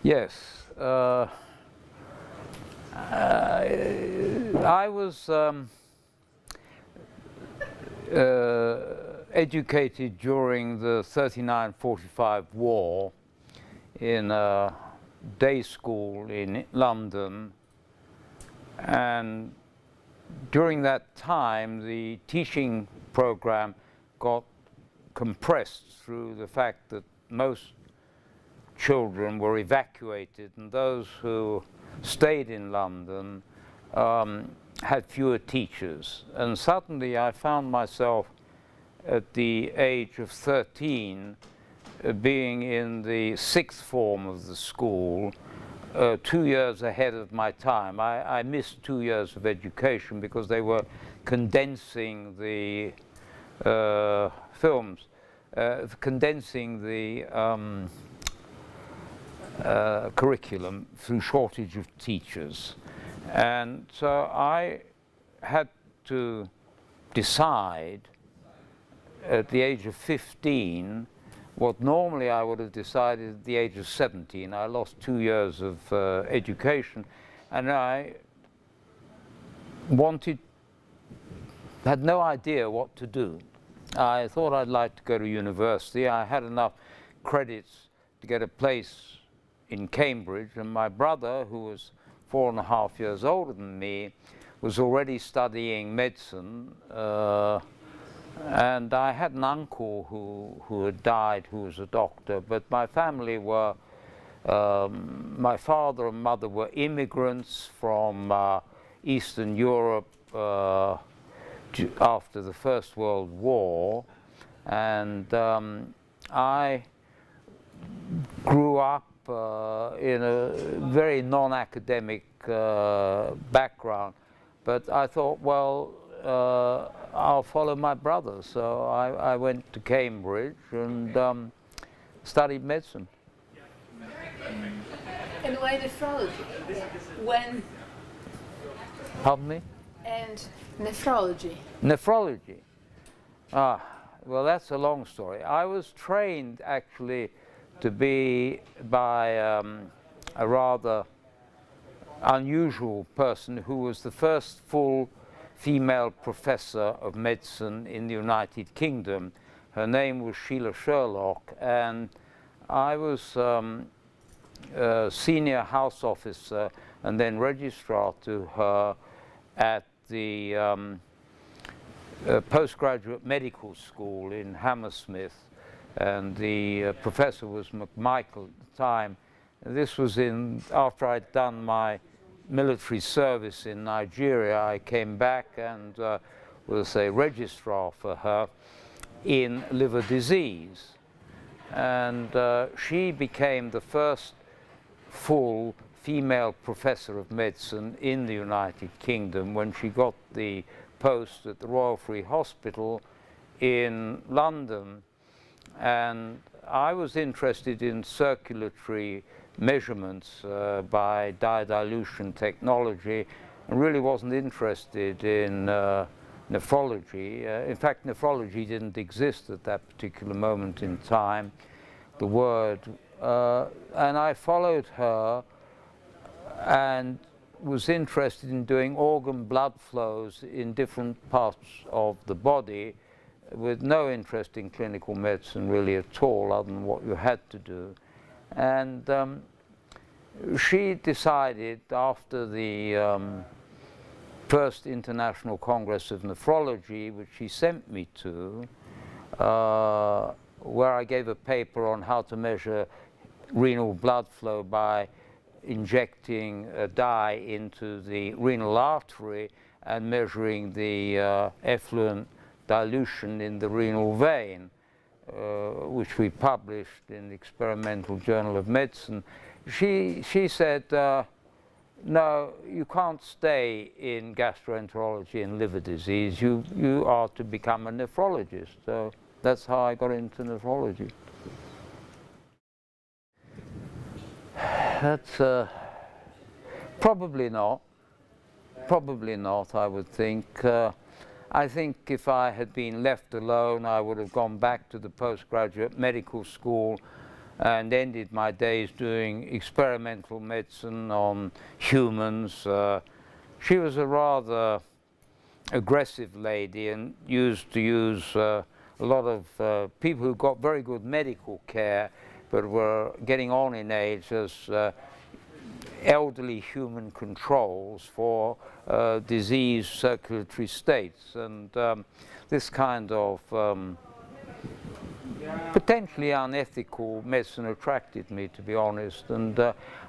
Yes. I was educated during the 39-45 war in a day school in London, and during that time the teaching program got compressed through the fact that most children were evacuated, and those who stayed in London had fewer teachers. And suddenly I found myself at the age of 13 being in the sixth form of the school, 2 years ahead of my time. I missed 2 years of education because they were condensing the condensing the curriculum through shortage of teachers. And so I had to decide at the age of 15 what normally I would have decided at the age of 17. I lost 2 years of education, and I had no idea what to do. I thought I'd like to go to university. I had enough credits to get a place in Cambridge, and my brother, who was 4.5 years older than me, was already studying medicine, and I had an uncle who had died, who was a doctor, but my family were, my father and mother were immigrants from Eastern Europe after the First World War, and I grew up in a very non-academic background, but I thought, well, I'll follow my brother. So I went to Cambridge and studied medicine. And why nephrology? When? Pardon me? And nephrology. Nephrology. Well, that's a long story. I was trained actually to be by a rather unusual person who was the first full female professor of medicine in the United Kingdom. Her name was Sheila Sherlock, and I was senior house officer and then registrar to her at the postgraduate medical school in Hammersmith, and the professor was McMichael at the time. This was after I'd done my military service in Nigeria. I came back and was a registrar for her in liver disease, and she became the first full female professor of medicine in the United Kingdom when she got the post at the Royal Free Hospital in London. And I was interested in circulatory measurements by dye dilution technology, and really wasn't interested in nephrology. In fact, nephrology didn't exist at that particular moment in time, the word. And I followed her and was interested in doing organ blood flows in different parts of the body, with no interest in clinical medicine really at all, other than what you had to do. And she decided, after the first International Congress of Nephrology, which she sent me to, where I gave a paper on how to measure renal blood flow by injecting a dye into the renal artery and measuring the effluent dilution in the renal vein, which we published in the Experimental Journal of Medicine. She said, no, you can't stay in gastroenterology and liver disease. You are to become a nephrologist. So that's how I got into nephrology. That's probably not. Probably not, I would think. I think if I had been left alone, I would have gone back to the postgraduate medical school and ended my days doing experimental medicine on humans. She was a rather aggressive lady and used to use a lot of people who got very good medical care but were getting on in age as elderly human controls for diseased circulatory states. And this kind of potentially unethical medicine attracted me, to be honest, and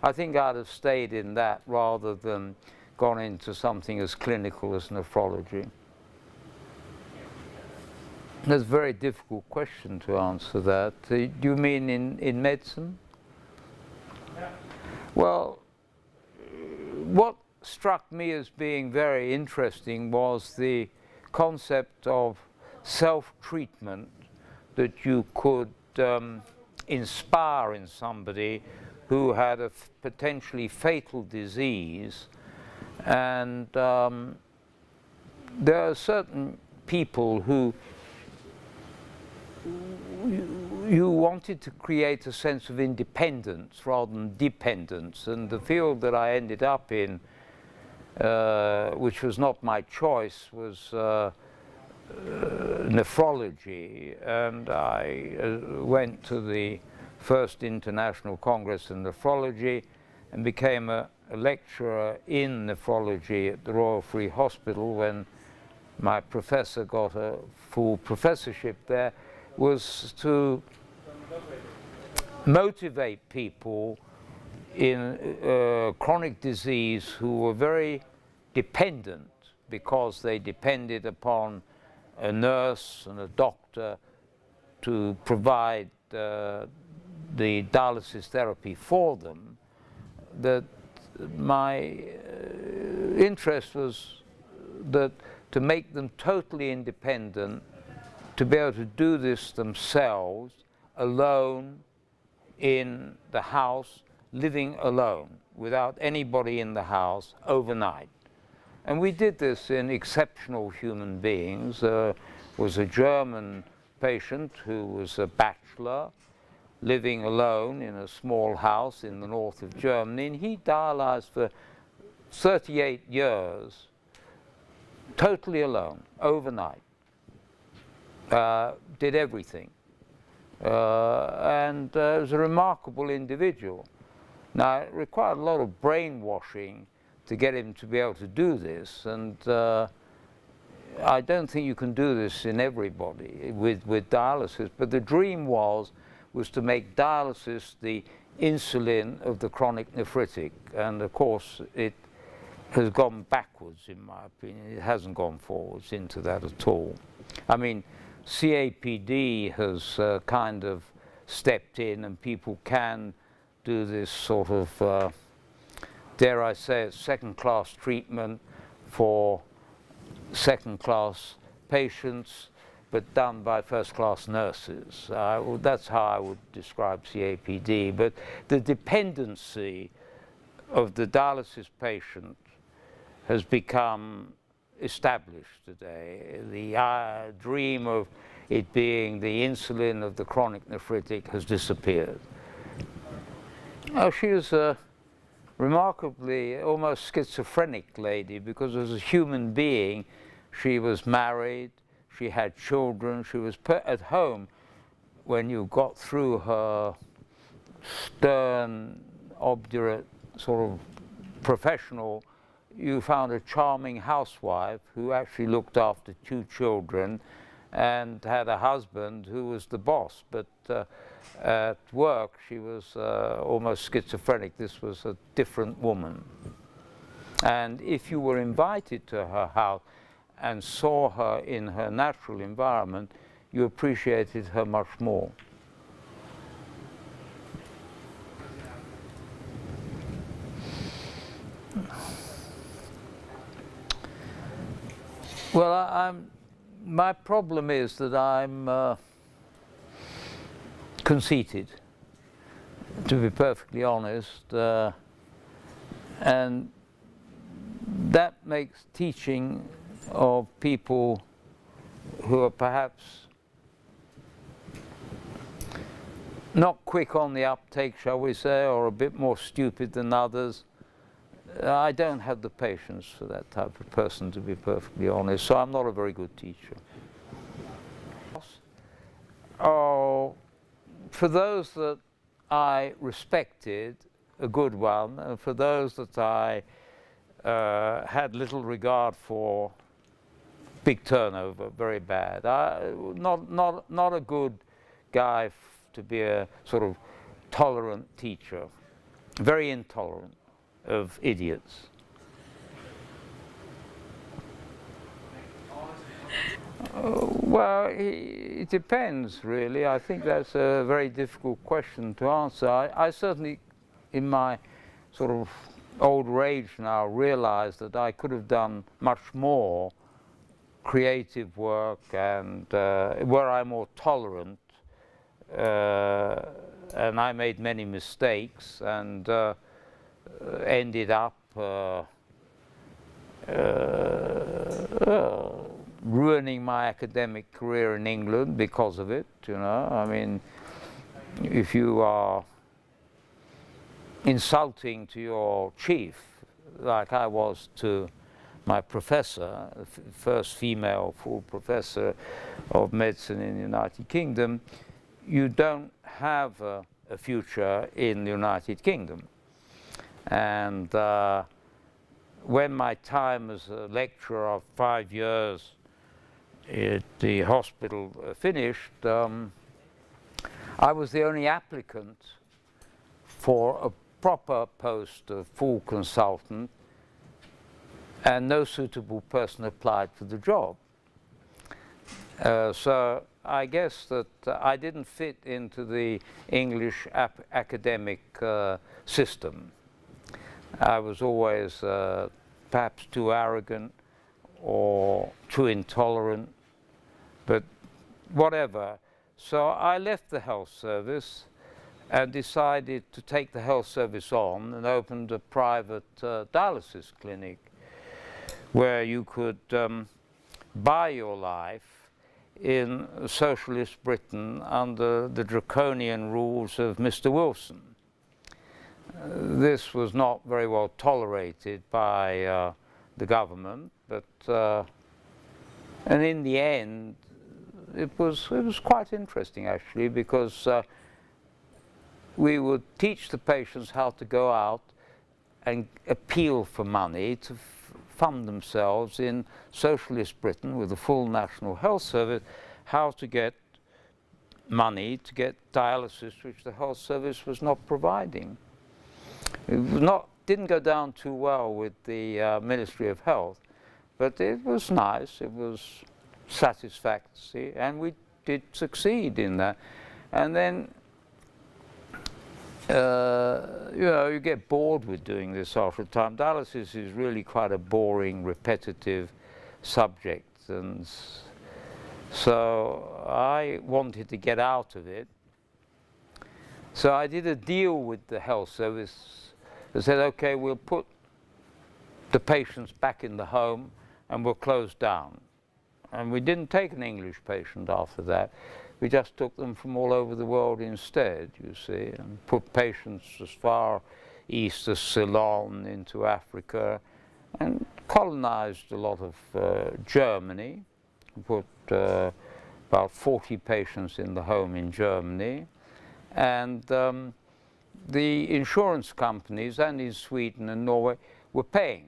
I think I'd have stayed in that rather than gone into something as clinical as nephrology. That's a very difficult question to answer that. Do you mean in medicine? Well, what struck me as being very interesting was the concept of self-treatment, that you could inspire in somebody who had a potentially fatal disease. And there are certain people who you wanted to create a sense of independence rather than dependence. And the field that I ended up in, which was not my choice, was nephrology. And I went to the first International Congress in Nephrology and became a lecturer in nephrology at the Royal Free Hospital when my professor got a full professorship there, was to motivate people in chronic disease who were very dependent because they depended upon a nurse and a doctor to provide the dialysis therapy for them, that my interest was that to make them totally independent, to be able to do this themselves, alone, in the house, living alone, without anybody in the house, overnight. And we did this in exceptional human beings. Was a German patient who was a bachelor, living alone in a small house in the north of Germany, and he dialyzed for 38 years, totally alone, overnight. Did everything. And was a remarkable individual. Now, it required a lot of brainwashing to get him to be able to do this, and I don't think you can do this in everybody with dialysis, but the dream was to make dialysis the insulin of the chronic nephritic, and of course it has gone backwards, in my opinion. It hasn't gone forwards into that at all. I mean, CAPD has kind of stepped in, and people can do this sort of, dare I say it, second-class treatment for second-class patients, but done by first-class nurses. That's how I would describe CAPD. But the dependency of the dialysis patient has become established today. The dream of it being the insulin of the chronic nephritic has disappeared. She was a remarkably almost schizophrenic lady, because as a human being she was married, she had children, she was at home. When you got through her stern, obdurate sort of professional, you found a charming housewife who actually looked after 2 children and had a husband who was the boss. But at work she was almost schizophrenic. This was a different woman. And if you were invited to her house and saw her in her natural environment, you appreciated her much more. Well, my problem is that I'm conceited, to be perfectly honest, and that makes teaching of people who are perhaps not quick on the uptake, shall we say, or a bit more stupid than others. I don't have the patience for that type of person, to be perfectly honest, so I'm not a very good teacher. Oh, for those that I respected, a good one, and for those that I had little regard for, big turnover, very bad. Not a good guy to be a sort of tolerant teacher, very intolerant of idiots. Well, it depends, really. I think that's a very difficult question to answer. I certainly, in my sort of old age now, realize that I could have done much more creative work and where I'm more tolerant, and I made many mistakes and ended up ruining my academic career in England because of it, you know. I mean, if you are insulting to your chief, like I was to my professor, first female full professor of medicine in the United Kingdom, you don't have a future in the United Kingdom. And when my time as a lecturer of 5 years at the hospital finished, I was the only applicant for a proper post of full consultant, and no suitable person applied for the job. So I guess that I didn't fit into the English academic system. I was always perhaps too arrogant or too intolerant, but whatever. So I left the health service and decided to take the health service on and opened a private dialysis clinic where you could buy your life in socialist Britain under the draconian rules of Mr. Wilson. This was not very well tolerated by the government, but and in the end it was quite interesting actually, because we would teach the patients how to go out and appeal for money to fund themselves in socialist Britain with a full national health service, how to get money to get dialysis, which the health service was not providing. It was didn't go down too well with the Ministry of Health, but it was nice, it was satisfactory, and we did succeed in that. And then you know, you get bored with doing this after a time. Dialysis is really quite a boring, repetitive subject, and so I wanted to get out of it. So I did a deal with the health service. They said, okay, we'll put the patients back in the home and we'll close down. And we didn't take an English patient after that. We just took them from all over the world instead, you see, and put patients as far east as Ceylon into Africa, and colonized a lot of Germany. Put about 40 patients in the home in Germany. And the insurance companies, and in Sweden and Norway, were paying.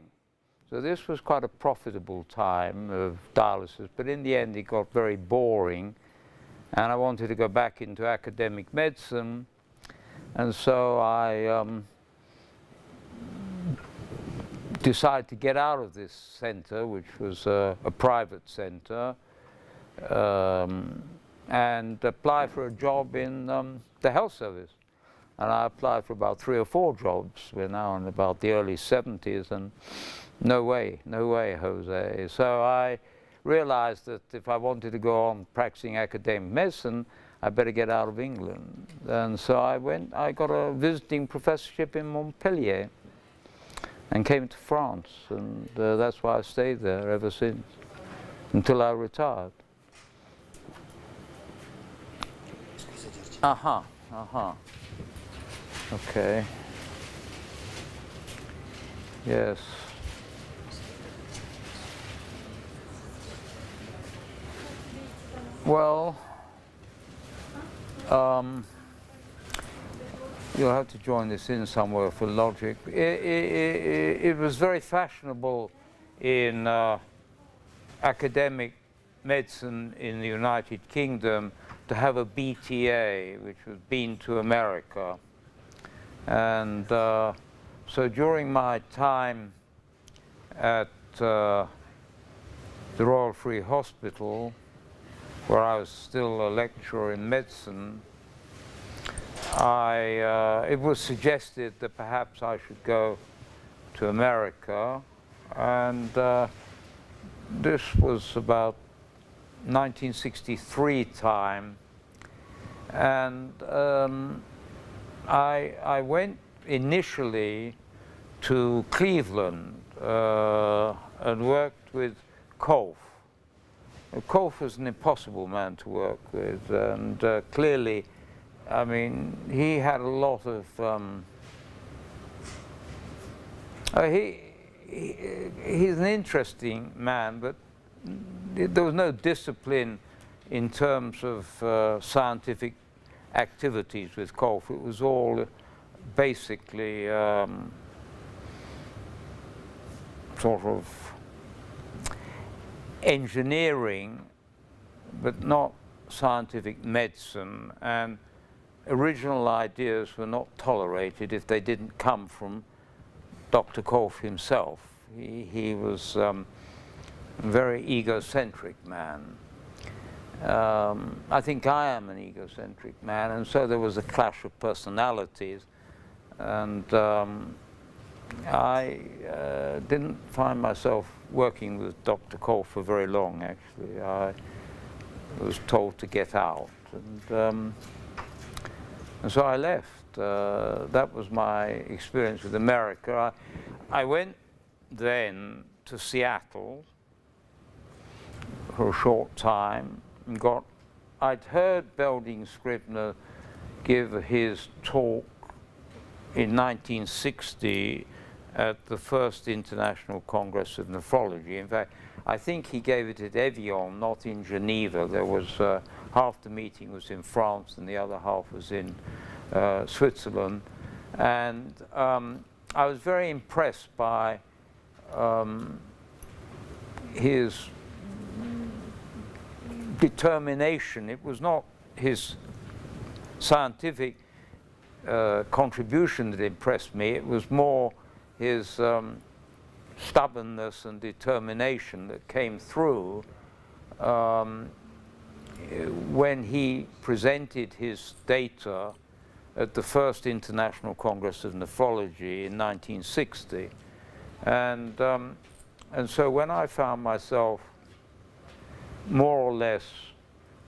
So this was quite a profitable time of dialysis, but in the end it got very boring. And I wanted to go back into academic medicine, and so I decided to get out of this center, which was a private center, and apply for a job in the health service. And I applied for about 3 or 4 jobs. We're now in about the early 70s, and no way, Jose. So I realized that if I wanted to go on practicing academic medicine, I better get out of England. And so I got a visiting professorship in Montpellier and came to France, and that's why I stayed there ever since, until I retired. Uh-huh. Okay. Yes. Well, you'll have to join this in somewhere for logic. It was very fashionable in academic medicine in the United Kingdom to have a BTA, which was Been to America. And so during my time at the Royal Free Hospital, where I was still a lecturer in medicine, it was suggested that perhaps I should go to America, and this was about 1963 time, and I went initially to Cleveland and worked with Kolff. Kolff was an impossible man to work with, and clearly, I mean, he had a lot of he's an interesting man, but there was no discipline in terms of scientific activities with Kolff. It was all basically sort of engineering, but not scientific medicine, and original ideas were not tolerated if they didn't come from Dr. Kolff himself. He was a very egocentric man. I think I am an egocentric man, and so there was a clash of personalities, and I didn't find myself working with Dr. Kolff for very long, actually. I was told to get out, and so I left. That was my experience with America. I went then to Seattle for a short time and I'd heard Belding Scribner give his talk in 1960 at the first International Congress of Nephrology. In fact, I think he gave it at Evian, not in Geneva. There was half the meeting was in France and the other half was in Switzerland. And I was very impressed by his determination. It was not his scientific contribution that impressed me. It was more his stubbornness and determination that came through when he presented his data at the first International Congress of Nephrology in 1960. And so when I found myself more or less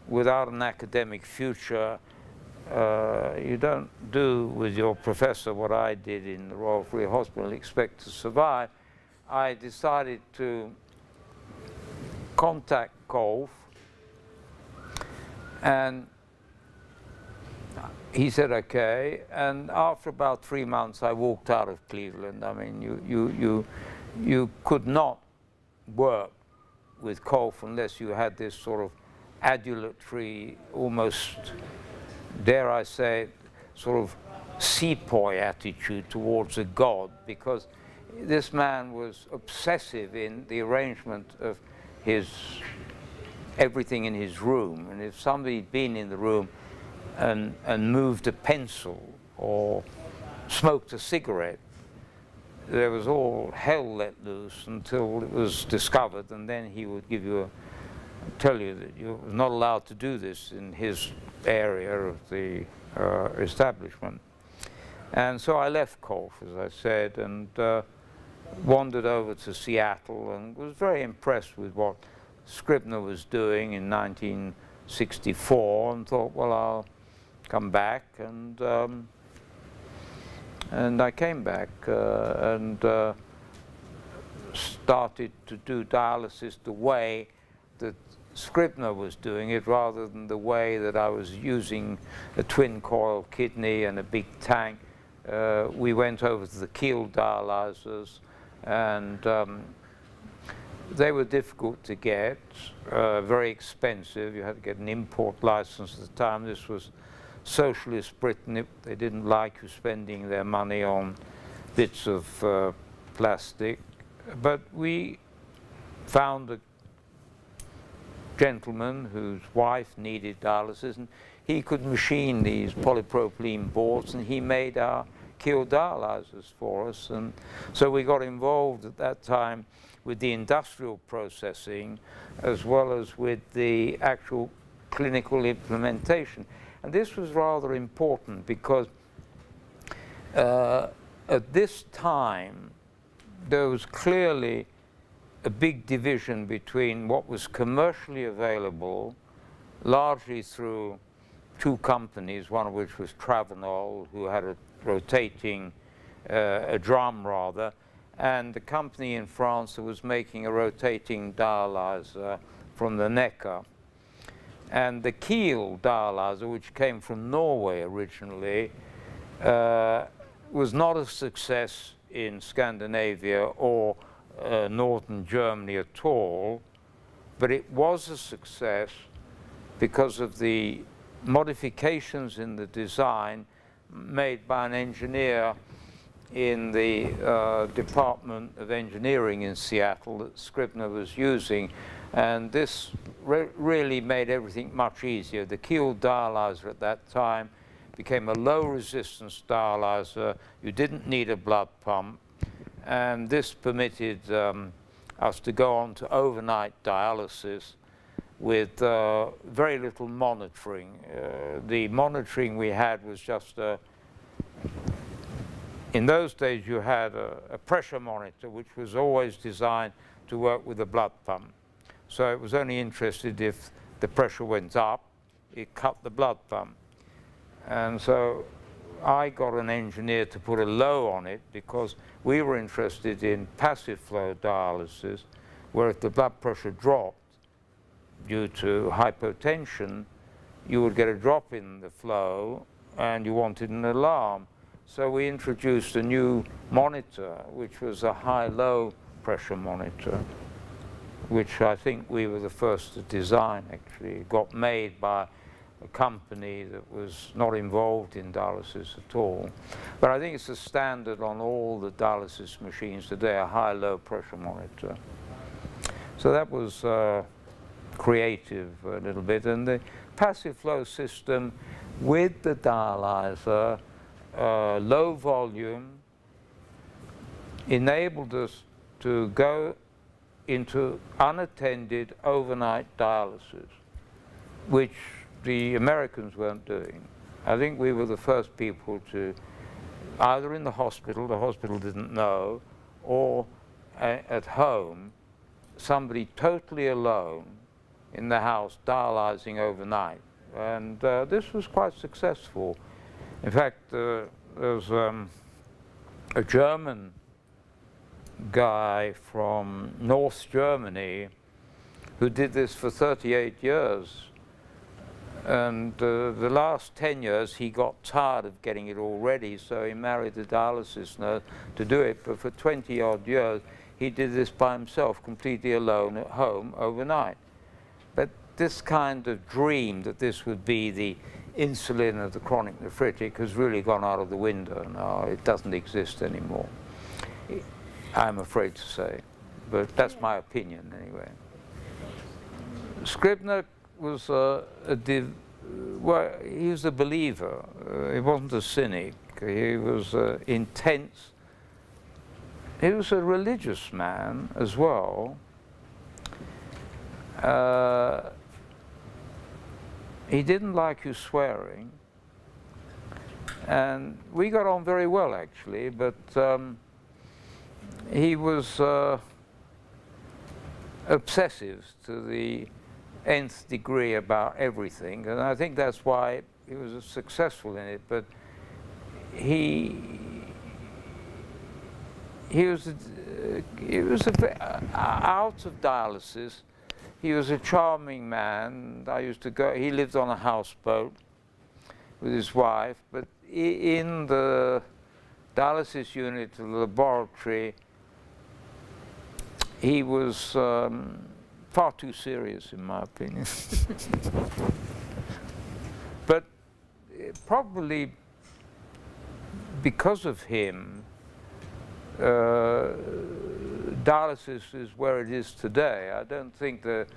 without an academic future, you don't do with your professor what I did in the Royal Free Hospital, expect to survive. I decided to contact Kolff, and he said okay, and after about 3 months I walked out of Cleveland. I mean, you could not work with Kolff unless you had this sort of adulatory, almost, dare I say, sort of sepoy attitude towards a god, because this man was obsessive in the arrangement of everything in his room, and if somebody had been in the room and moved a pencil or smoked a cigarette, there was all hell let loose until it was discovered, and then he would tell you that you were not allowed to do this in his area of the establishment. And so I left Kolff, as I said, and wandered over to Seattle and was very impressed with what Scribner was doing in 1964, and thought, well, I'll come back, and I came back and started to do dialysis the way that Scribner was doing it rather than the way that I was using a twin coil kidney and a big tank. We went over to the Kiel dialyzers, and they were difficult to get, very expensive. You had to get an import license at the time. This was socialist Britain. They didn't like you spending their money on bits of plastic. But we found a gentleman whose wife needed dialysis, and he could machine these polypropylene boards, and he made our Kiel dialyzers for us. And so we got involved at that time with the industrial processing as well as with the actual clinical implementation. And this was rather important because at this time there was clearly a big division between what was commercially available, largely through two companies, one of which was Travenol, who had a rotating, a drum rather, and the company in France that was making a rotating dialyzer from the Necker. And the Kiel dialyzer, which came from Norway originally, was not a success in Scandinavia or northern Germany at all, but it was a success because of the modifications in the design made by an engineer in the Department of Engineering in Seattle that Scribner was using, and this really made everything much easier. The Kiel dialyzer at that time became a low resistance dialyzer. You didn't need a blood pump, and this permitted us to go on to overnight dialysis with very little monitoring. The monitoring we had was just in those days you had a pressure monitor which was always designed to work with a blood pump. So it was only interested if the pressure went up, it cut the blood pump. And so I got an engineer to put a low on it because we were interested in passive flow dialysis, where if the blood pressure dropped due to hypotension, you would get a drop in the flow and you wanted an alarm. So we introduced a new monitor, which was a high-low pressure monitor, which I think we were the first to design, actually. It got made by a company that was not involved in dialysis at all. But I think it's a standard on all the dialysis machines today, a high-low pressure monitor. So that was creative a little bit. And the passive flow system with the dialyzer, low volume, enabled us to go into unattended overnight dialysis, which the Americans weren't doing. I think we were the first people to, either in the hospital didn't know, or at home, somebody totally alone in the house dialyzing overnight. And this was quite successful. In fact, there was a German guy from North Germany who did this for 38 years. And the last 10 years he got tired of getting it all ready, so he married a dialysis nurse to do it. But for 20 odd years he did this by himself, completely alone at home overnight. But this kind of dream that this would be the insulin of the chronic nephritic has really gone out of the window now. It doesn't exist anymore, I'm afraid to say. But that's my opinion anyway. Scribner was well, he was a believer. He wasn't a cynic. He was intense. He was a religious man as well. He didn't like you swearing, and we got on very well actually, but he was obsessive to the nth degree about everything, and I think that's why he was successful in it. But he was out of dialysis. he was a charming man. I used to go, he lived on a houseboat with his wife, but in the dialysis unit of the laboratory, he was far too serious, in my opinion. But probably because of him, dialysis is where it is today. I don't think there's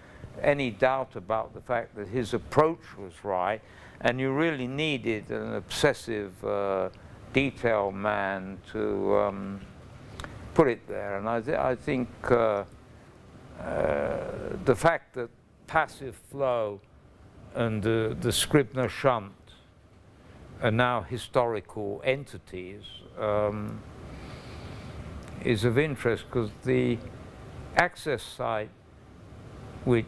any doubt about the fact that his approach was right, and you really needed an obsessive detail man to put it there. And I think the fact that passive flow and the Scribner shunt are now historical entities is of interest, because the access site, which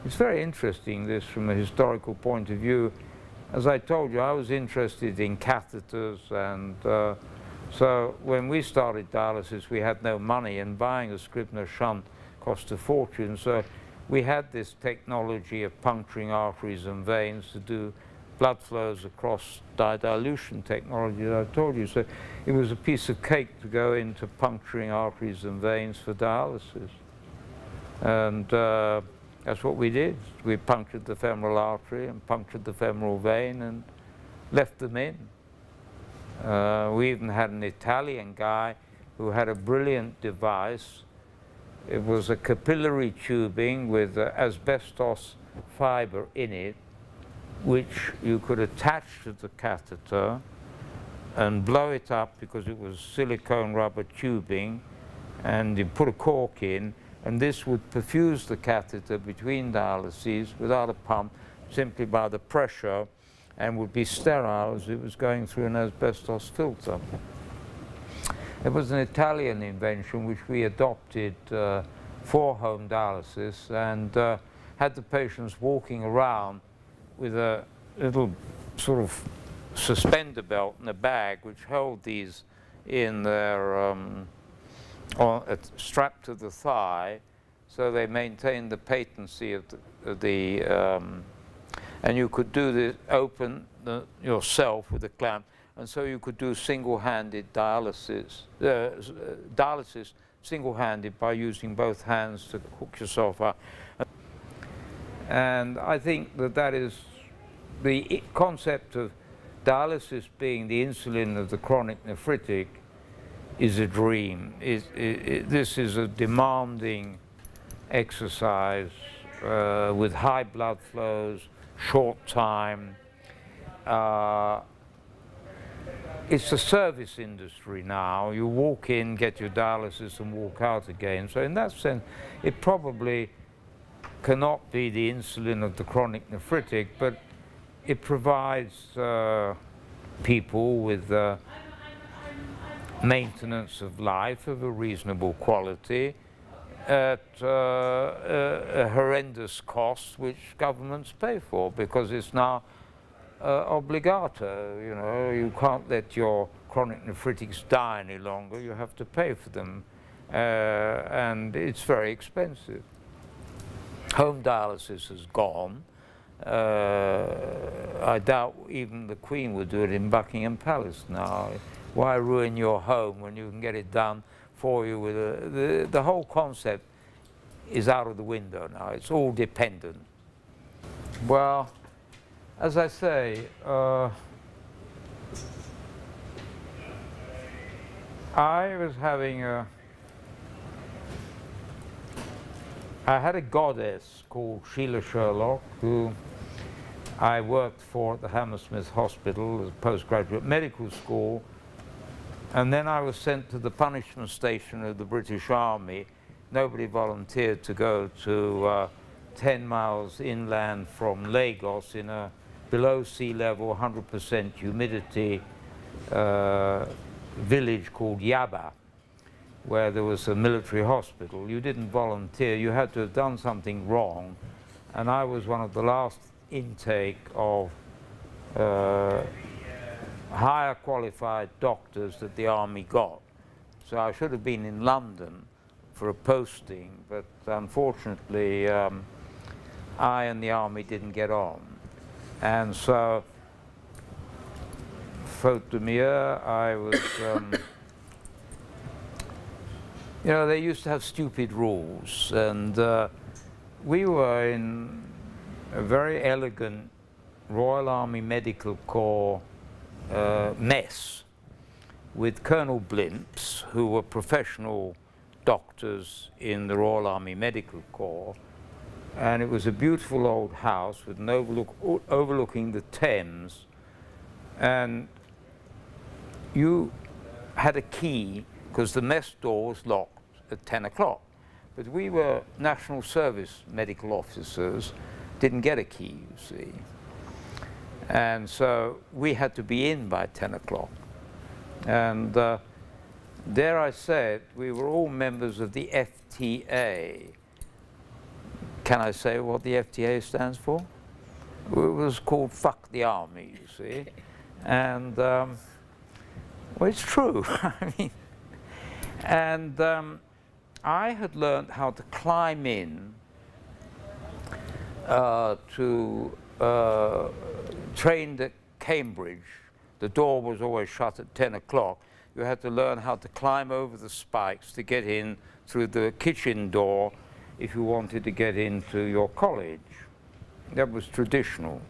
is very interesting, this from a historical point of view. As I told you, I was interested in catheters, and so when we started dialysis, we had no money, and buying a Scribner shunt cost a fortune. So we had this technology of puncturing arteries and veins to do blood flows across dilution technology that I told you. So it was a piece of cake to go into puncturing arteries and veins for dialysis. And that's what we did. We punctured the femoral artery and punctured the femoral vein and left them in. We even had an Italian guy who had a brilliant device. It was a capillary tubing with asbestos fiber in it, which you could attach to the catheter and blow it up, because it was silicone rubber tubing, and you put a cork in, and this would perfuse the catheter between dialyses without a pump, simply by the pressure, and would be sterile as it was going through an asbestos filter. It was an Italian invention which we adopted for home dialysis, and had the patients walking around with a little sort of suspender belt and a bag which held these in their strapped to the thigh, so they maintained the patency of the and you could do this, open yourself with a clamp, and so you could do single-handed dialysis, dialysis single-handed by using both hands to hook yourself up. And I think that that is the concept of dialysis being the insulin of the chronic nephritic is a dream. This is a demanding exercise with high blood flows, short time. It's a service industry now. You walk in, get your dialysis, and walk out again. So in that sense, it probably cannot be the insulin of the chronic nephritic, but it provides people with maintenance of life of a reasonable quality at a horrendous cost, which governments pay for, because it's now obligato. You know, you can't let your chronic nephritics die any longer. You have to pay for them, and it's very expensive. Home dialysis has gone. I doubt even the Queen would do it in Buckingham Palace now. Why ruin your home when you can get it done for you with the whole concept is out of the window now. It's all dependent. Well, as I say, I was having I had a goddess called Sheila Sherlock, who I worked for at the Hammersmith Hospital as a postgraduate medical school, and then I was sent to the punishment station of the British Army. Nobody volunteered to go to 10 miles inland from Lagos in a below sea level, 100% humidity village called Yaba, where there was a military hospital. You didn't volunteer. You had to have done something wrong. And I was one of the last intake of higher qualified doctors that the army got. So I should have been in London for a posting, but unfortunately I and the army didn't get on. And so, faute de mieux, I was, you know, they used to have stupid rules, and we were in a very elegant Royal Army Medical Corps mess with Colonel Blimps, who were professional doctors in the Royal Army Medical Corps, and it was a beautiful old house with an overlooking the Thames, and you had a key because the mess door was locked at 10 o'clock. But we were National Service medical officers, didn't get a key, you see. And so we had to be in by 10 o'clock. And dare I say it, we were all members of the FTA. Can I say what the FTA stands for? It was called Fuck the Army, you see. And, well, it's true. I mean, and I had learned how to climb in to trained at Cambridge. The door was always shut at 10 o'clock. You had to learn how to climb over the spikes to get in through the kitchen door if you wanted to get into your college. That was traditional.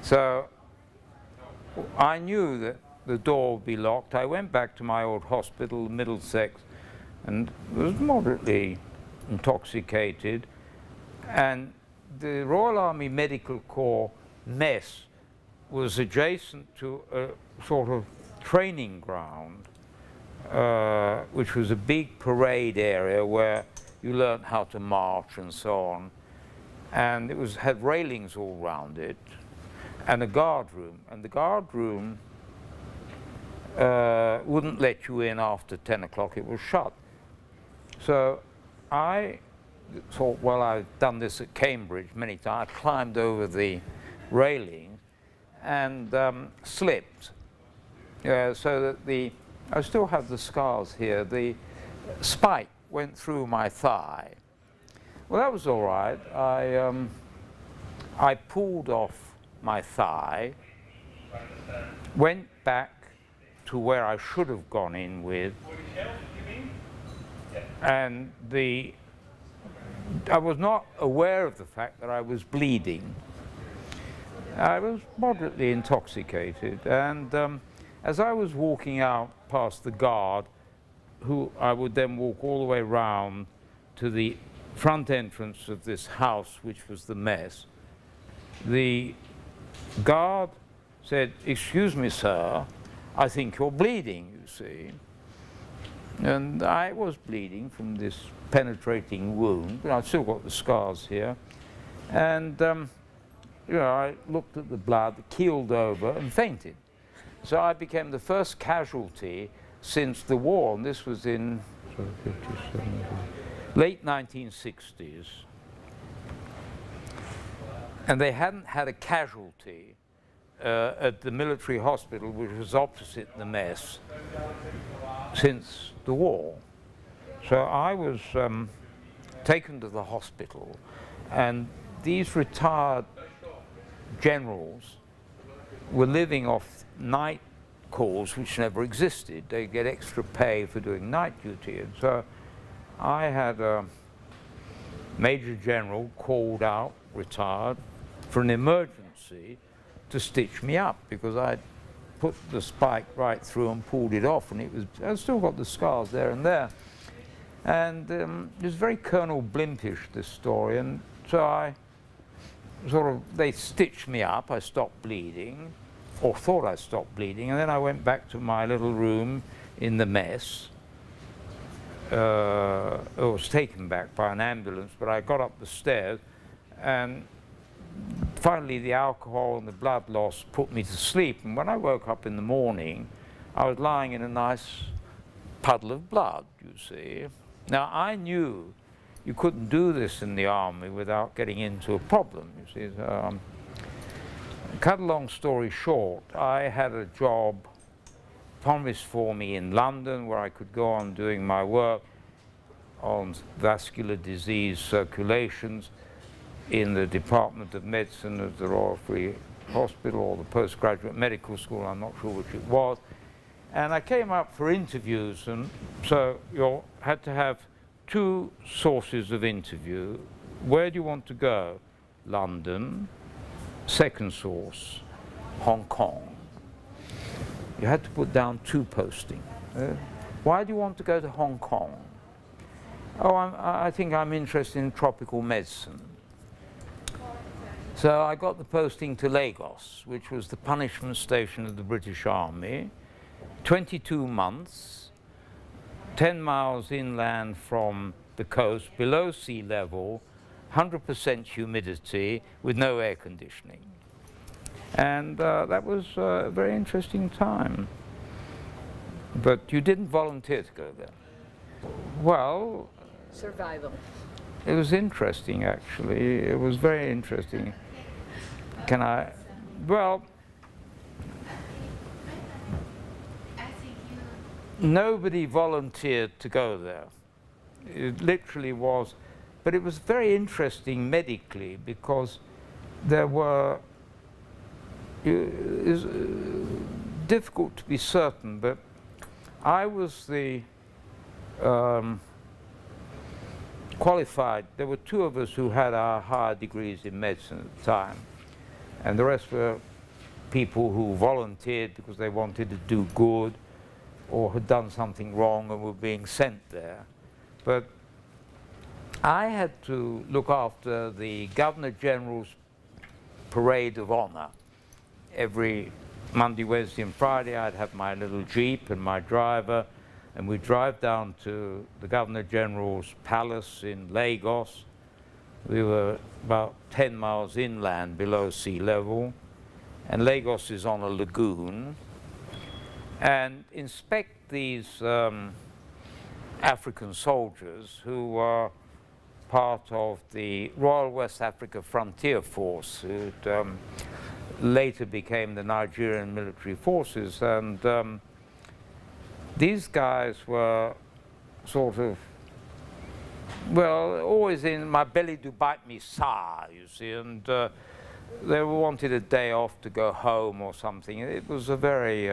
So I knew that the door would be locked. I went back to my old hospital, Middlesex, and was moderately intoxicated. And the Royal Army Medical Corps mess was adjacent to a sort of training ground, which was a big parade area where you learned how to march and so on. And it had railings all round it, and a guard room. And the guard room wouldn't let you in after 10 o'clock, it was shut. So I thought, well, I've done this at Cambridge many times. I climbed over the railing and slipped. So that I still have the scars here. The spike went through my thigh. Well, that was all right. I pulled off my thigh, went back to where I should have gone in with, and I was not aware of the fact that I was bleeding. I was moderately intoxicated, and as I was walking out past the guard, who I would then walk all the way round to the front entrance of this house, which was the mess, the guard said, "Excuse me, sir, I think you're bleeding, you see." And I was bleeding from this penetrating wound, but I've still got the scars here. And you know, I looked at the blood, keeled over, and fainted. So I became the first casualty since the war, and this was in late 1960s. And they hadn't had a casualty at the military hospital, which was opposite the mess, since the war. So I was taken to the hospital, and these retired generals were living off night calls which never existed. They get extra pay for doing night duty, and so I had a major general called out, retired, for an emergency to stitch me up, because I'd put the spike right through and pulled it off, and I've still got the scars there and there. And it was very Colonel Blimpish, this story, and so they stitched me up, I stopped bleeding, or thought I stopped bleeding, and then I went back to my little room in the mess. I was taken back by an ambulance, but I got up the stairs, and finally the alcohol and the blood loss put me to sleep, and when I woke up in the morning, I was lying in a nice puddle of blood, you see. Now, I knew you couldn't do this in the army without getting into a problem, you see. So, cut a long story short, I had a job promised for me in London where I could go on doing my work on vascular disease circulations in the Department of Medicine of the Royal Free Hospital or the Postgraduate Medical School, I'm not sure which it was. And I came up for interviews, and so you had to have two sources of interview. Where do you want to go? London. Second source, Hong Kong. You had to put down two postings. Why do you want to go to Hong Kong? Oh, I think I'm interested in tropical medicine. So I got the posting to Lagos, which was the punishment station of the British Army. 22 months, 10 miles inland from the coast, below sea level, 100% humidity with no air conditioning. And that was a very interesting time. But you didn't volunteer to go there. Well, Survival. it was interesting, actually. It was very interesting. Well, nobody volunteered to go there. It literally was. But it was very interesting medically because there were, it's difficult to be certain, but I was the qualified. There were two of us who had our higher degrees in medicine at the time, and the rest were people who volunteered because they wanted to do good or had done something wrong and were being sent there. But I had to look after the Governor General's Parade of Honor. Every Monday, Wednesday and Friday I'd have my little Jeep and my driver, and we'd drive down to the Governor General's palace in Lagos. We were about 10 miles inland below sea level, and Lagos is on a lagoon, and inspect these African soldiers who were part of the Royal West Africa Frontier Force, who later became the Nigerian military forces. And these guys were sort of, well, always in my belly do bite me sour, you see, and they wanted a day off to go home or something. It was a very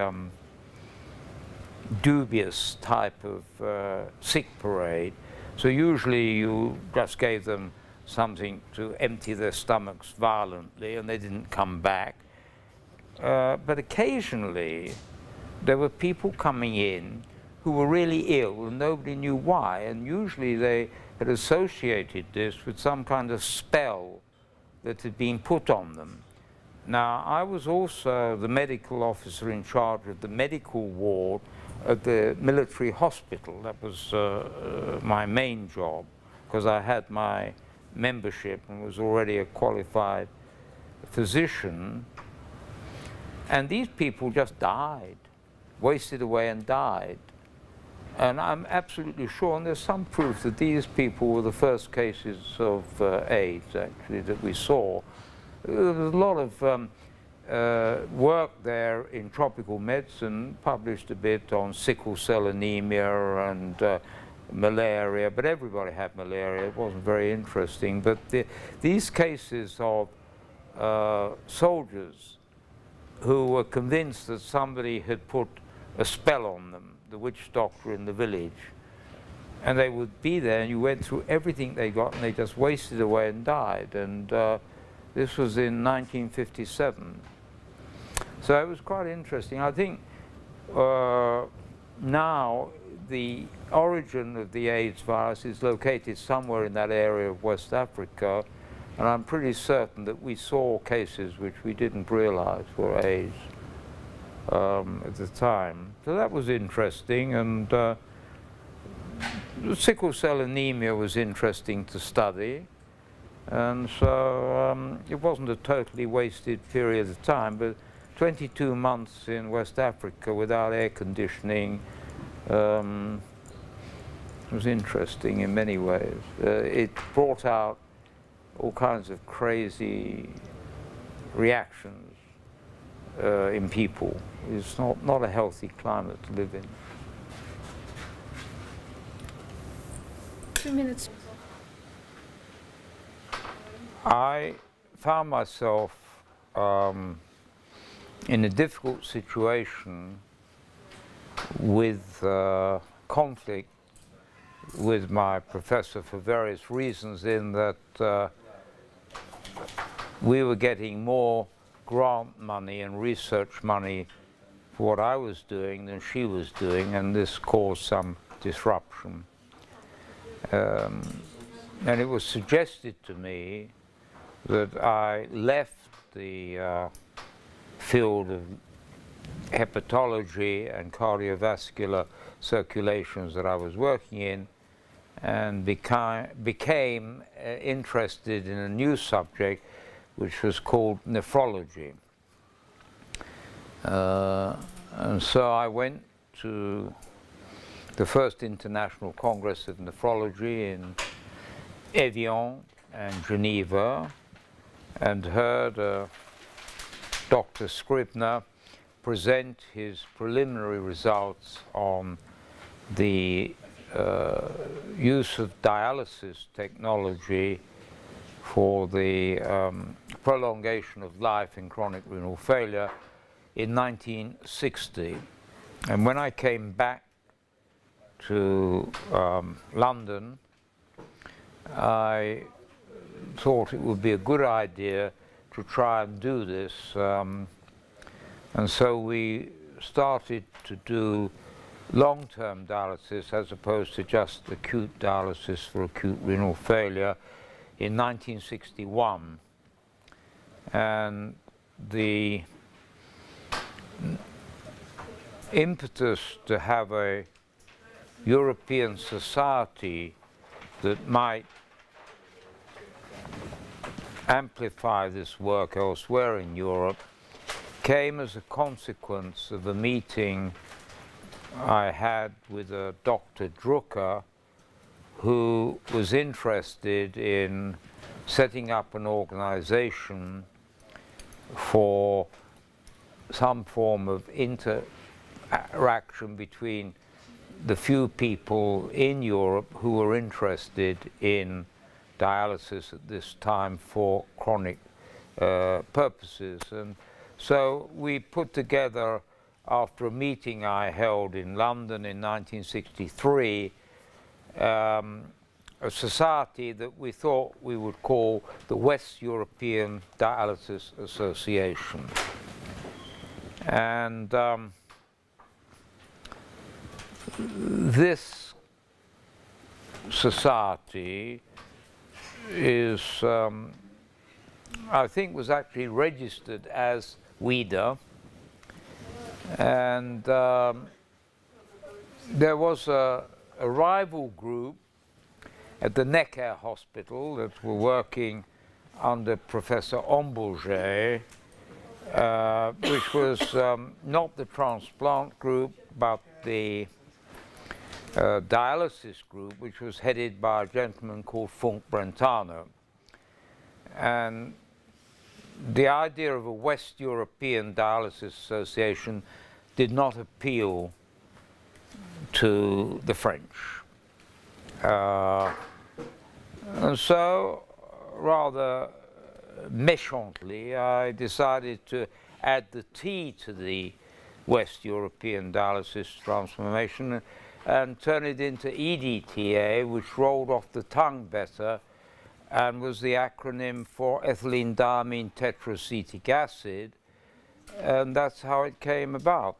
dubious type of sick parade. So usually you just gave them something to empty their stomachs violently and they didn't come back. But occasionally there were people coming in who were really ill and nobody knew why, and usually they had associated this with some kind of spell that had been put on them. Now, I was also the medical officer in charge of the medical ward at the military hospital. That was my main job, because I had my membership and was already a qualified physician. And these people just died, wasted away and died. And I'm absolutely sure, and there's some proof that these people were the first cases of AIDS, actually, that we saw. There was a lot of work there in tropical medicine, published a bit on sickle cell anemia and malaria, but everybody had malaria. It wasn't very interesting. But these cases of soldiers who were convinced that somebody had put a spell on them, the witch doctor in the village, and they would be there and you went through everything they got and they just wasted away and died. And this was in 1957. So it was quite interesting. I think now the origin of the AIDS virus is located somewhere in that area of West Africa, and I'm pretty certain that we saw cases which we didn't realize were AIDS at the time. So that was interesting, and sickle cell anemia was interesting to study. And so it wasn't a totally wasted period of time, but 22 months in West Africa without air conditioning was interesting in many ways. It brought out all kinds of crazy reactions in people. It's not a healthy climate to live in. 2 minutes. I found myself in a difficult situation with conflict with my professor for various reasons, in that we were getting more grant money and research money for what I was doing than she was doing, and this caused some disruption. And it was suggested to me that I left the field of hepatology and cardiovascular circulations that I was working in, and became interested in a new subject which was called nephrology. And so I went to the first International Congress of Nephrology in Evian and Geneva, and heard Dr. Scribner present his preliminary results on the use of dialysis technology for the prolongation of life in chronic renal failure in 1960. And when I came back to London, I thought it would be a good idea to try and do this. And so we started to do long-term dialysis as opposed to just acute dialysis for acute renal failure in 1961. And the impetus to have a European society that might amplify this work elsewhere in Europe came as a consequence of a meeting I had with a Dr. Drucker, who was interested in setting up an organization for some form of interaction between the few people in Europe who were interested in dialysis at this time for chronic purposes. And so we put together, after a meeting I held in London in 1963, a society that we thought we would call the West European Dialysis Association. And this society is, I think, was actually registered as ERA-EDTA, and there was a rival group at the Necker Hospital that were working under Professor Ambouget, which was not the transplant group, but the dialysis group, which was headed by a gentleman called Funk Brentano. And the idea of a West European Dialysis Association did not appeal to the French. And so, rather méchantly, I decided to add the T to the West European Dialysis Transformation and turn it into EDTA, which rolled off the tongue better and was the acronym for ethylene diamine tetracetic acid, and that's how it came about.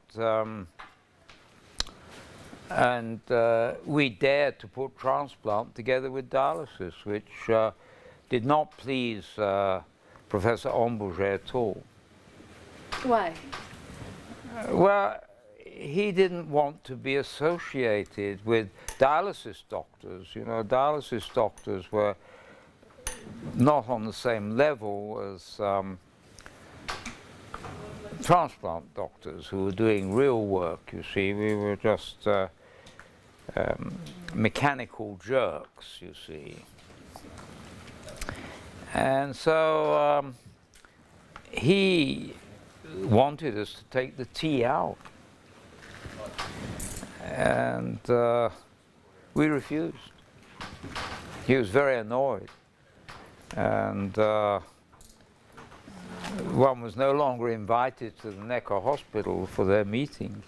We dared to put transplant together with dialysis, which did not please Professor Ambouget at all. Why? Well, he didn't want to be associated with dialysis doctors. You know, dialysis doctors were not on the same level as transplant doctors who were doing real work, you see. We were just mechanical jerks, you see. And so he wanted us to take the T out. And we refused. he was very annoyed, and one was no longer invited to the Necker Hospital for their meetings.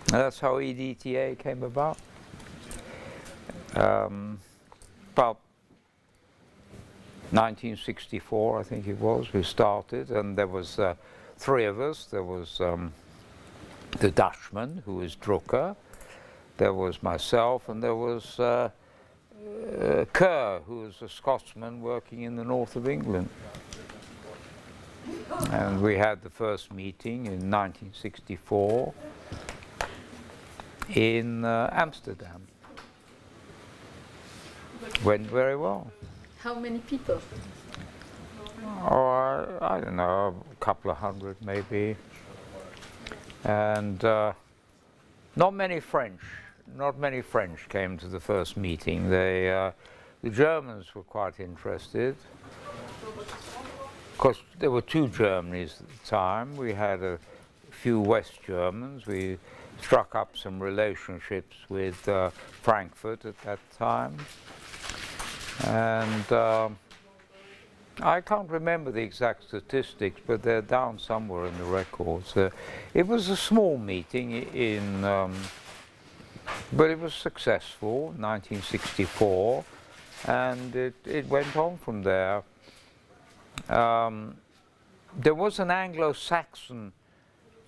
And that's how EDTA came about. About 1964, I think it was, we started, and there was 3 of us. There was the Dutchman, who was Drucker, there was myself, and there was Kerr, who was a Scotsman working in the north of England. And we had the first meeting in 1964 in Amsterdam. Went very well. How many people? Oh, I don't know, a couple of hundred maybe. And not many French came to the first meeting. The Germans were quite interested. Of course, there were 2 Germanys at the time. We had a few West Germans. We struck up some relationships with Frankfurt at that time. And I can't remember the exact statistics, but they're down somewhere in the records. It was a small meeting but it was successful, 1964, and it went on from there. There was an Anglo-Saxon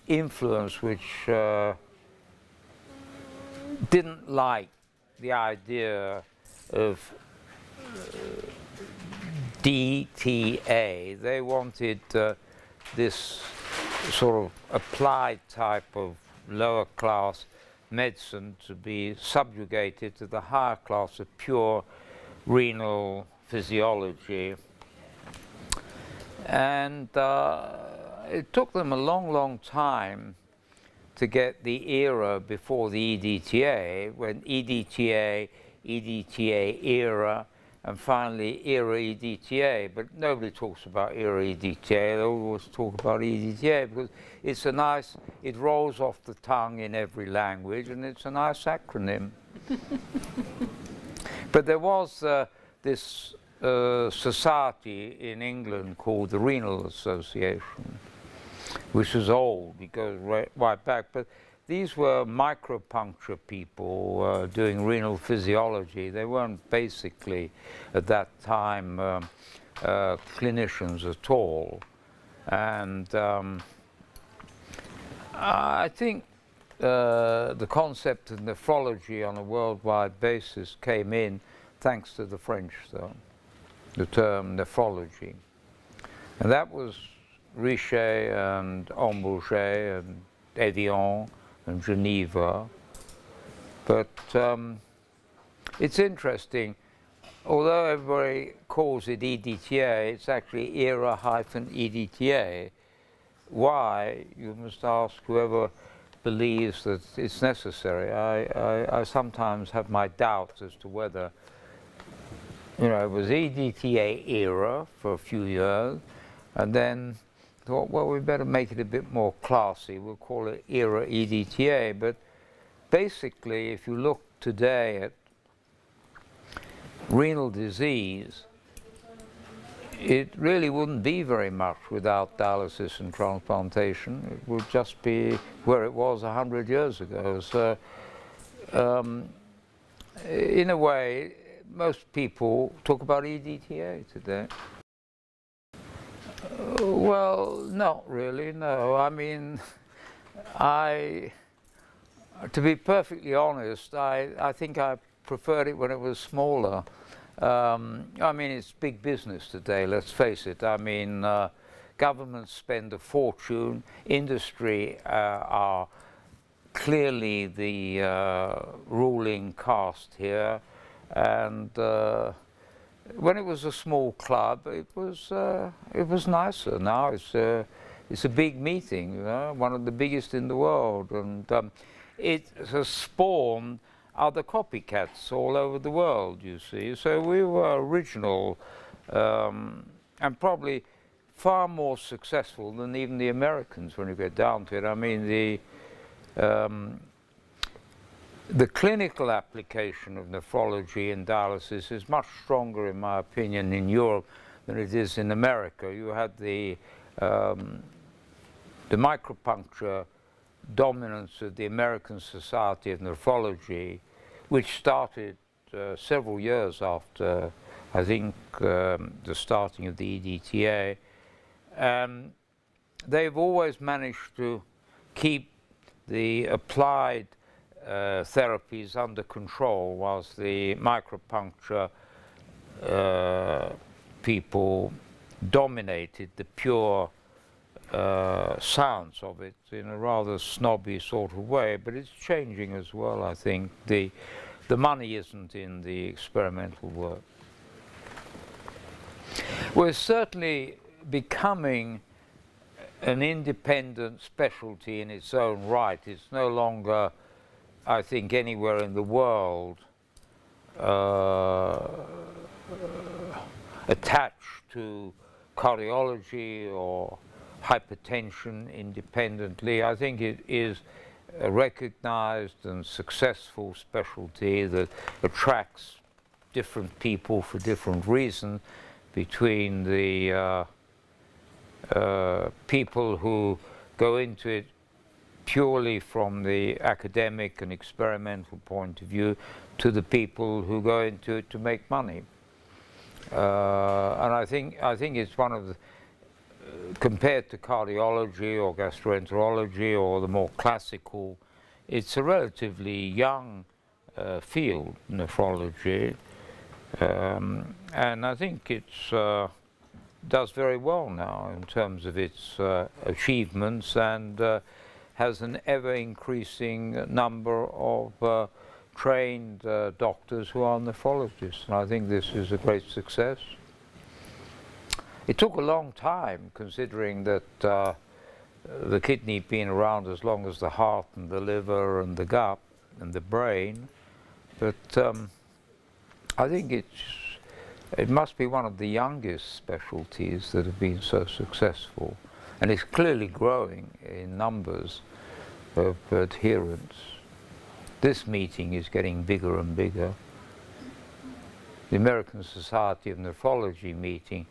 influence which didn't like the idea of DTA. They wanted this sort of applied type of lower class medicine to be subjugated to the higher class of pure renal physiology. And it took them a long time to get the era before the EDTA, when EDTA, ERA, and finally ERA-EDTA. But nobody talks about ERA-EDTA, they always talk about EDTA because it's a nice, it rolls off the tongue in every language, and it's a nice acronym. But there was this society in England called the Renal Association, which is old, it goes right back, but these were micropuncture people doing renal physiology. They weren't basically, at that time, clinicians at all. And I think the concept of nephrology on a worldwide basis came in thanks to the French, though, the term nephrology. And that was Richiero and Embouchet and Evian and Geneva. But it's interesting, although everybody calls it EDTA, it's actually ERA-EDTA. Why? You must ask whoever believes that it's necessary. I sometimes have my doubts as to whether, you know, it was EDTA era for a few years, and then thought, well, we better make it a bit more classy. We'll call it ERA-EDTA. But basically, if you look today at renal disease, it really wouldn't be very much without dialysis and transplantation. It would just be where it was 100 years ago. So, in a way, most people talk about EDTA today. Well, not really, no. I mean, to be perfectly honest, I think I preferred it when it was smaller. I mean, it's big business today, let's face it. I mean, governments spend a fortune, industry are clearly the ruling caste here, and when it was a small club, it was nicer. Now it's a big meeting, you know, one of the biggest in the world, and it has spawned other copycats all over the world, you see. So we were original and probably far more successful than even the Americans when you get down to it. I mean, the clinical application of nephrology in dialysis is much stronger, in my opinion, in Europe than it is in America. You had the micropuncture dominance of the American Society of Nephrology, which started several years after, I think, the starting of the EDTA. They've always managed to keep the applied therapies under control, whilst the micropuncture people dominated the pure science of it in a rather snobby sort of way. But it's changing as well, I think. The money isn't in the experimental work. We're certainly becoming an independent specialty in its own right. It's no longer, I think, anywhere in the world attached to cardiology or hypertension independently. I think it is a recognized and successful specialty that attracts different people for different reasons, between the people who go into it purely from the academic and experimental point of view to the people who go into it to make money. And I think it's one of the, compared to cardiology or gastroenterology or the more classical, it's a relatively young field, nephrology, and I think it's does very well now in terms of its achievements, and has an ever-increasing number of trained doctors who are nephrologists, and I think this is a great success. It took a long time, considering that the kidney been around as long as the heart and the liver and the gut and the brain, but I think it must be one of the youngest specialties that have been so successful, and it's clearly growing in numbers of adherents. This meeting is getting bigger and bigger. The American Society of Nephrology meeting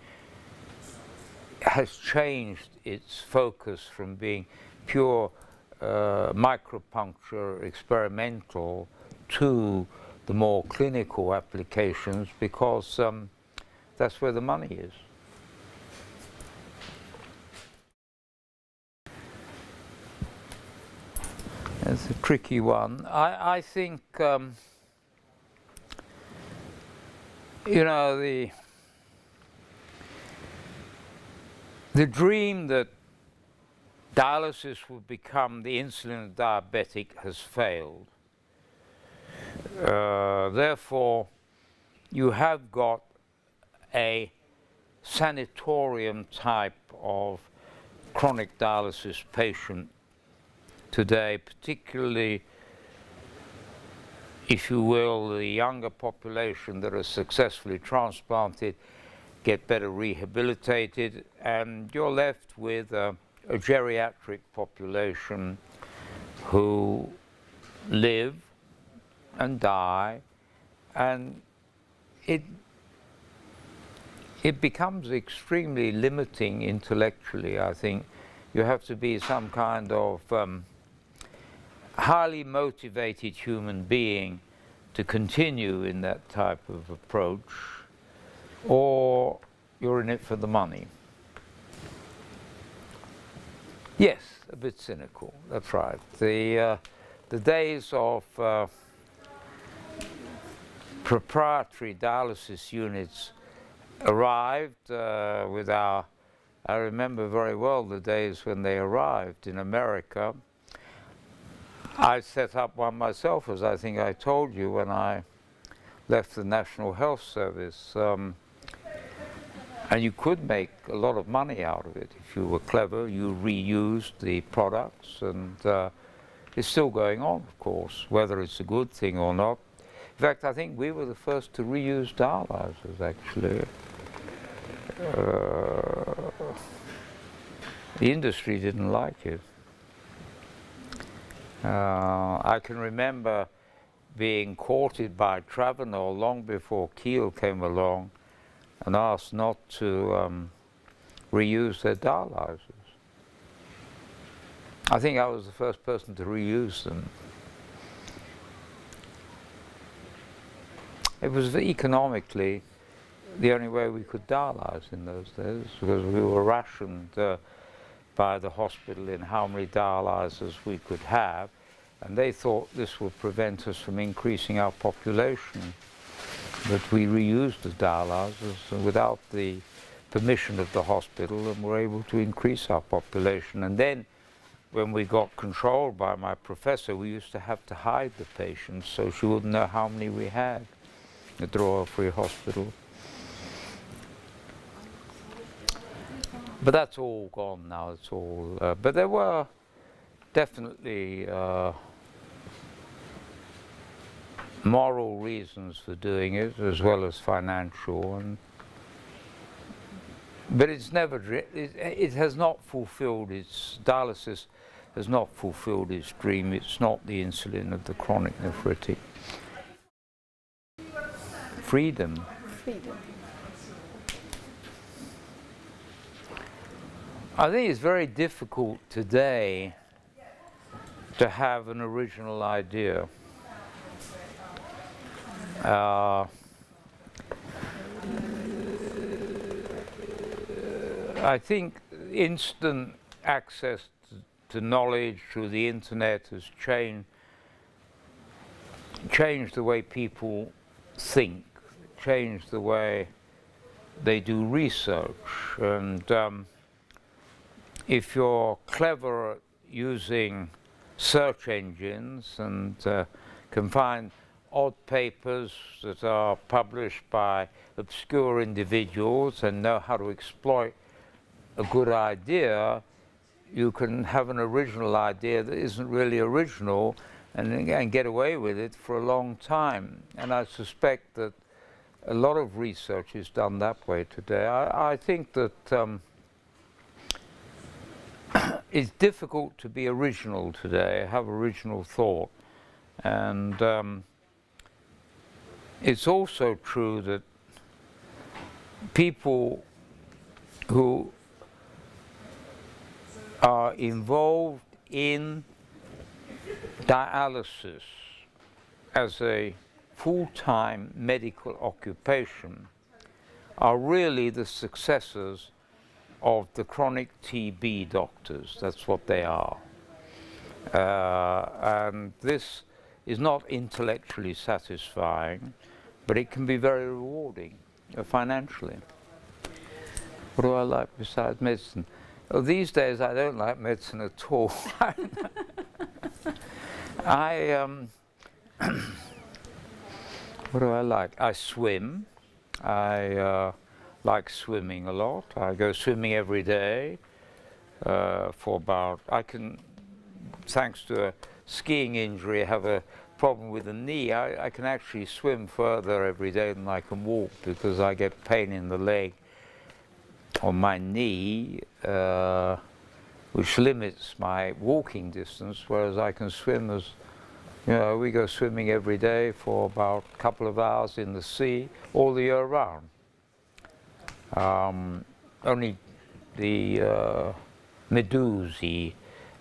has changed its focus from being pure micropuncture experimental to the more clinical applications, because that's where the money is. It's a tricky one. I think, you know, the dream that dialysis would become the insulin diabetic has failed. Therefore, you have got a sanatorium type of chronic dialysis patient today, particularly, if you will, the younger population that are successfully transplanted get better rehabilitated, and you're left with a geriatric population who live and die, and it becomes extremely limiting intellectually. I think you have to be some kind of highly motivated human being to continue in that type of approach, or you're in it for the money. Yes, a bit cynical, that's right. The days of proprietary dialysis units arrived with our, I remember very well the days when they arrived in America. I set up one myself, as I think I told you, when I left the National Health Service. And you could make a lot of money out of it if you were clever. You reused the products, and it's still going on, of course, whether it's a good thing or not. In fact, I think we were the first to reuse dialyzers, actually. The industry didn't like it. I can remember being courted by Travenor long before Kiel came along and asked not to reuse their dialyzers. I think I was the first person to reuse them. It was economically the only way we could dialyze in those days, because we were rationed by the hospital in how many dialyzers we could have, and they thought this would prevent us from increasing our population. But we reused the dialyzers without the permission of the hospital and were able to increase our population. And then when we got controlled by my professor, we used to have to hide the patients so she wouldn't know how many we had at the Royal Free Hospital. But that's all gone now. It's all. But there were definitely moral reasons for doing it, as well as financial. But it's never. It has not fulfilled its dialysis. Has not fulfilled its dream. It's not the insulin of the chronic nephritic. Freedom. Freedom. I think it's very difficult today to have an original idea. I think instant access to knowledge through the internet has changed the way people think, changed the way they do research. And if you're clever at using search engines and can find odd papers that are published by obscure individuals and know how to exploit a good idea, you can have an original idea that isn't really original and get away with it for a long time. And I suspect that a lot of research is done that way today. I think that it's difficult to be original today, have original thought. And it's also true that people who are involved in dialysis as a full-time medical occupation are really the successors of the chronic TB doctors. That's what they are. And this is not intellectually satisfying, but it can be very rewarding financially. What do I like besides medicine? Oh, these days I don't like medicine at all. What do I like? I swim. I like swimming a lot. I go swimming every day for about, thanks to a skiing injury, I have a problem with the knee. I can actually swim further every day than I can walk because I get pain in the leg on my knee, which limits my walking distance, whereas I can swim as, we go swimming every day for about a couple of hours in the sea all the year round. Only the medusae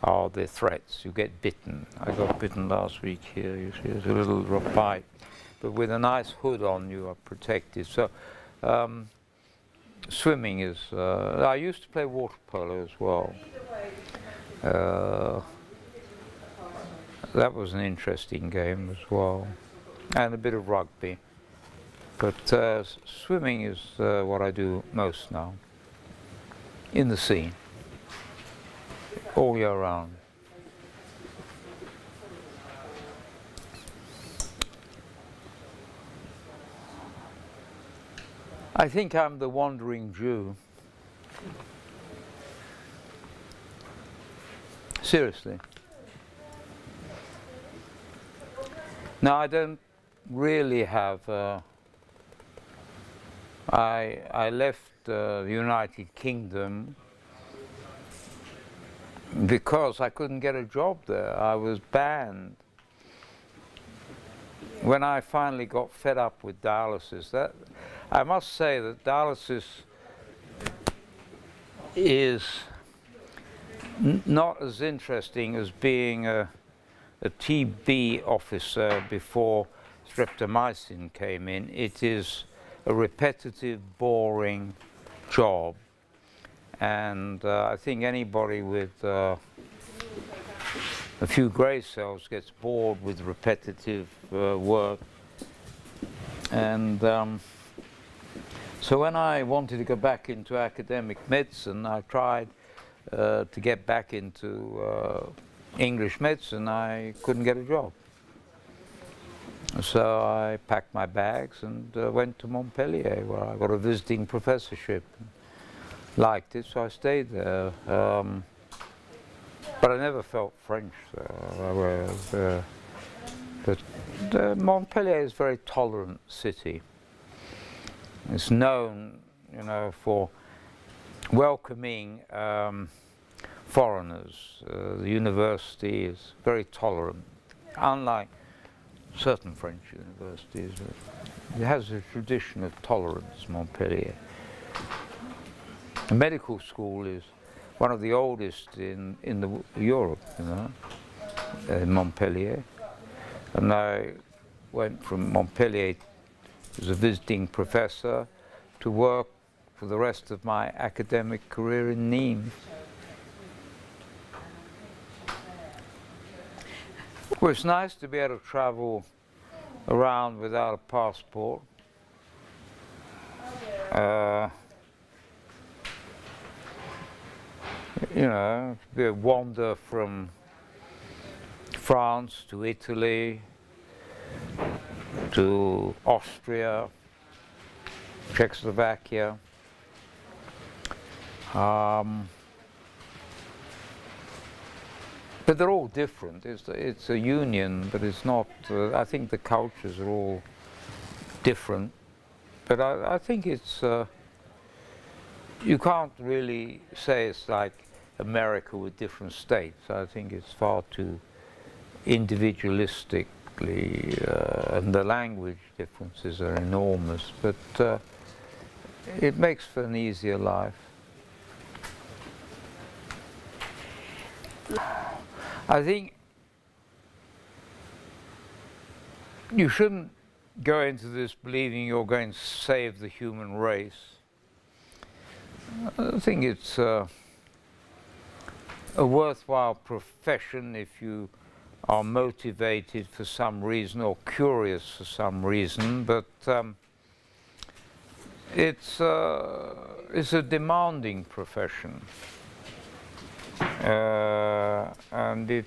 are the threats. You get bitten. I got bitten last week here. You see, there's a little bite. But with a nice hood on, you are protected. So swimming is... I used to play water polo as well. That was an interesting game as well. And a bit of rugby. But swimming is what I do most now. In the sea. All year round. I think I'm the wandering Jew. Seriously. Now I don't really have I left the United Kingdom because I couldn't get a job there. I was banned. when I finally got fed up with dialysis, I must say that dialysis is not as interesting as being a TB officer before streptomycin came in. It is a repetitive, boring job, and I think anybody with a few grey cells gets bored with repetitive work. And so when I wanted to go back into academic medicine, I tried to get back into English medicine. I couldn't get a job. So I packed my bags and went to Montpellier, where I got a visiting professorship. Liked it, so I stayed there. But I never felt French. But Montpellier is a very tolerant city. It's known, you know, for welcoming foreigners. The university is very tolerant, unlike certain French universities. It has a tradition of tolerance, Montpellier. The medical school is one of the oldest in Europe, you know, in Montpellier. And I went from Montpellier as a visiting professor to work for the rest of my academic career in Nîmes. Well, it's nice to be able to travel around without a passport. You know, we wander from France to Italy to Austria, Czechoslovakia. But they're all different. It's a union, but it's not. I think the cultures are all different. But I think it's. You can't really say it's like America with different states. I think it's far too individualistically, and the language differences are enormous. But it makes for an easier life. I think you shouldn't go into this believing you're going to save the human race. I think it's a worthwhile profession if you are motivated for some reason or curious for some reason, but it's a demanding profession. And it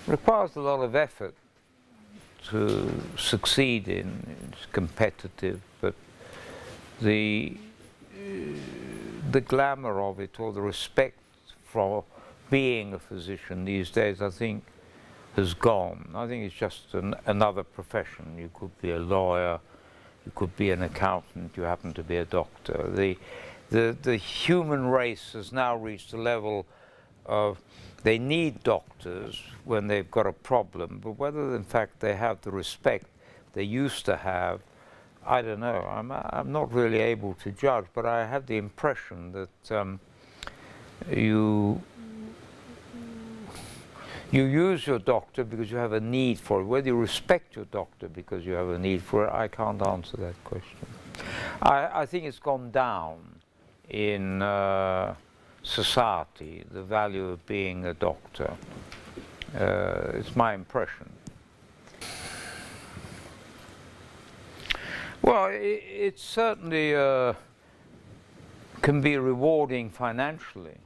requires a lot of effort to succeed in. It's competitive, but the glamour of it, or the respect for being a physician these days, I think, has gone. I think it's just another profession. You could be a lawyer, you could be an accountant, you happen to be a doctor. The human race has now reached a level of they need doctors when they've got a problem, but whether in fact they have the respect they used to have, I don't know. I'm not really able to judge, but I have the impression that you use your doctor because you have a need for it. Whether you respect your doctor because you have a need for it, I can't answer that question. I think it's gone down in society, the value of being a doctor. It's my impression. Well, it certainly can be rewarding financially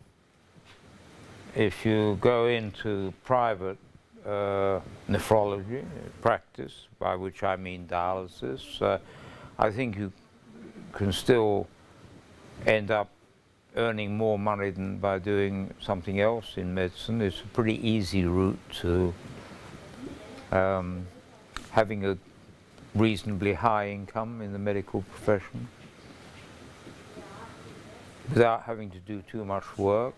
if you go into private nephrology practice, by which I mean dialysis. I think you can still end up earning more money than by doing something else in medicine. It's a pretty easy route to having a reasonably high income in the medical profession without having to do too much work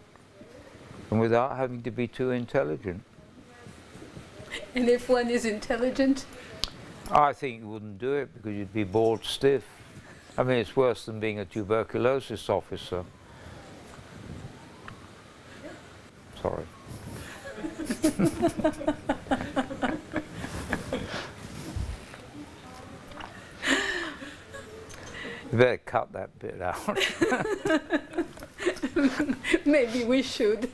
and without having to be too intelligent. And if one is intelligent? I think you wouldn't do it because you'd be bored stiff. I mean, it's worse than being a tuberculosis officer. Sorry. You better cut that bit out. Maybe we should.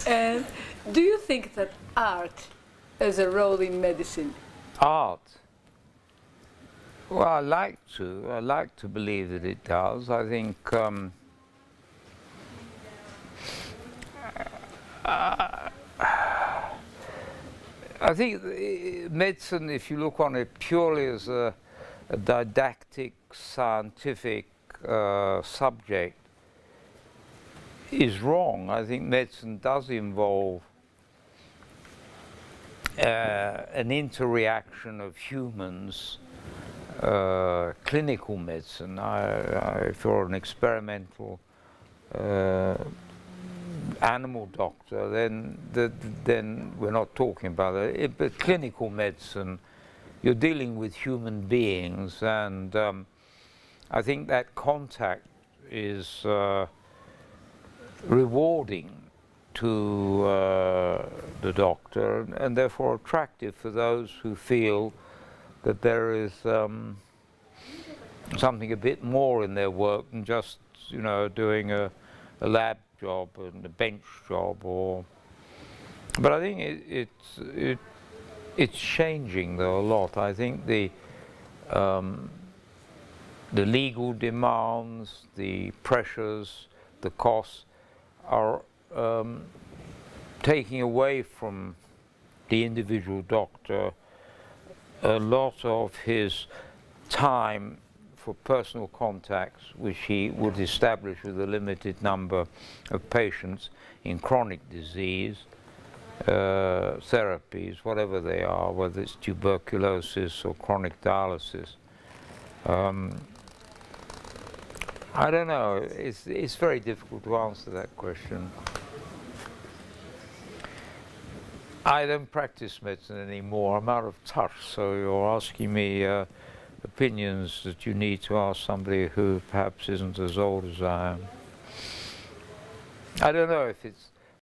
And do you think that art has a role in medicine? Art. Well, I like to believe that it does. I think medicine, if you look on it purely as a didactic, scientific subject, is wrong. I think medicine does involve an interreaction of humans, clinical medicine. If you're an experimental animal doctor, then we're not talking about it. But clinical medicine, you're dealing with human beings, and I think that contact is rewarding to the doctor, and therefore attractive for those who feel that there is something a bit more in their work than just, you know, doing a lab job and a bench job. But I think it's changing though a lot. I think the legal demands, the pressures, the costs are taking away from the individual doctor a lot of his time for personal contacts, which he would establish with a limited number of patients in chronic disease, therapies, whatever they are, whether it's tuberculosis or chronic dialysis. I don't know, it's very difficult to answer that question. I don't practice medicine anymore, I'm out of touch, so you're asking me opinions that you need to ask somebody who perhaps isn't as old as I am. I don't know if it's